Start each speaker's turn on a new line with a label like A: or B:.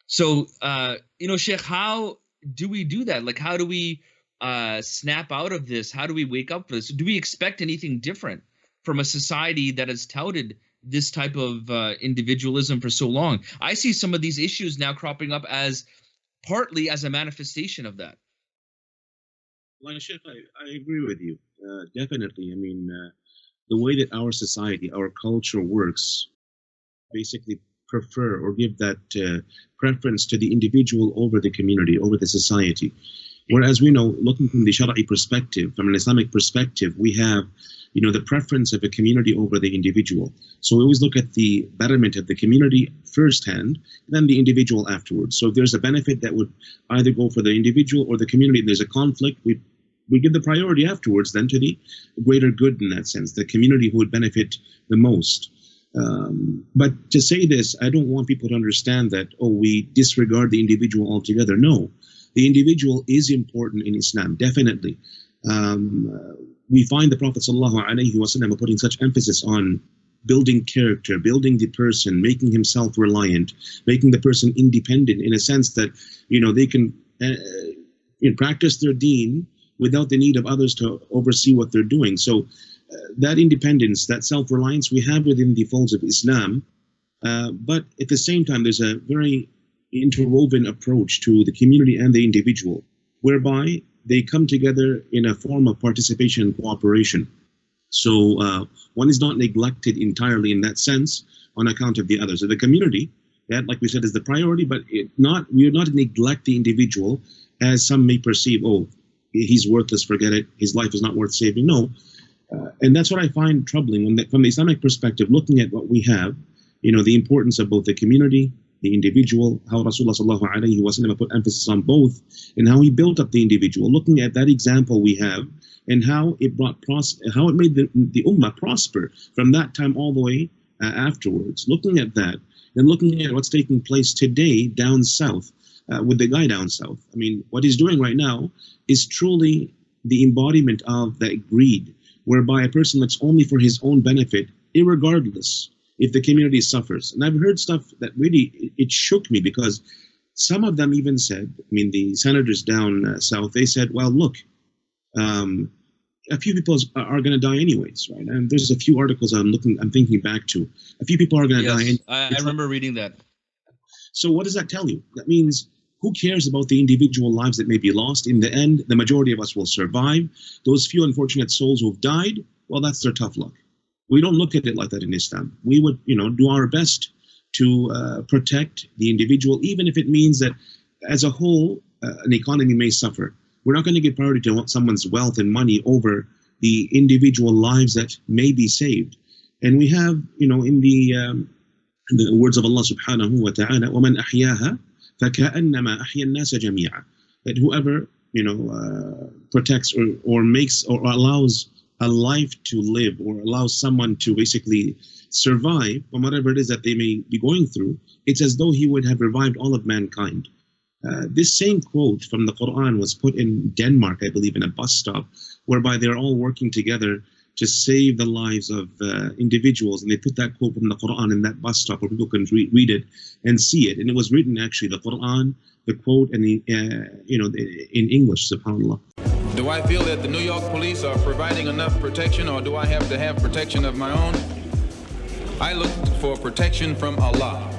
A: So, Sheikh, how do we do that? Like, how do we snap out of this? How do we wake up for this? Do we expect anything different from a society that has touted this type of individualism for so long? I see some of these issues now cropping up as partly as a manifestation of that.
B: Well, Sheikh, I agree with you. Definitely. I mean, the way that our society, our culture works, basically prefer or give that preference to the individual over the community, over the society. Whereas we know, looking from the Shara'i perspective, from an Islamic perspective, we have, the preference of a community over the individual. So we always look at the betterment of the community firsthand, then the individual afterwards. So if there's a benefit that would either go for the individual or the community, there's a conflict, we give the priority afterwards then to the greater good in that sense, the community who would benefit the most. But to say this, I don't want people to understand that, we disregard the individual altogether. No, the individual is important in Islam, definitely. We find the Prophet ﷺ putting such emphasis on building character, building the person, making himself reliant, making the person independent in a sense that, they can practice their deen without the need of others to oversee what they're doing. So that independence, that self-reliance we have within the folds of Islam, but at the same time, there's a very interwoven approach to the community and the individual, whereby they come together in a form of participation and cooperation. So one is not neglected entirely in that sense on account of the other. So the community, that, like we said, is the priority, but we are not neglect the individual as some may perceive, he's worthless, forget it, his life is not worth saving. No. And that's what I find troubling from the Islamic perspective, looking at what we have, the importance of both the community, the individual, how Rasulullah ﷺ put emphasis on both, and how he built up the individual, looking at that example we have, and how it made the ummah prosper from that time all the way afterwards. Looking at that, and looking at what's taking place today down south, with the guy down south. I mean, what he's doing right now is truly the embodiment of that greed, whereby a person looks only for his own benefit, irregardless if the community suffers. And I've heard stuff that really, it shook me, because some of them even said, the senators down south, they said, well, look, a few people are going to die anyways, right? And there's a few articles I'm thinking back to. A few people are going to die.
A: I remember reading that.
B: So what does that tell you? That means, who cares about the individual lives that may be lost? In the end, the majority of us will survive. Those few unfortunate souls who've died, well, that's their tough luck. We don't look at it like that in Islam. We would, do our best to protect the individual, even if it means that as a whole, an economy may suffer. We're not going to give priority to someone's wealth and money over the individual lives that may be saved. And we have, in the words of Allah subhanahu wa ta'ala, وَمَنْ أَحْيَاهَا فَكَأَنَّمَا أَحْيَا النَّاسَ جَمِيعًا. That whoever, protects or makes or allows a life to live, or allows someone to basically survive from whatever it is that they may be going through, it's as though he would have revived all of mankind. This same quote from the Quran was put in Denmark, I believe, in a bus stop, whereby they're all working together to save the lives of individuals, and they put that quote from the Quran in that bus stop where people can read it and see it. And it was written, actually, the Quran, the quote, and in English, subhanAllah.
C: Do I feel that the New York police are providing enough protection, or do I have to have protection of my own? I look for protection from Allah.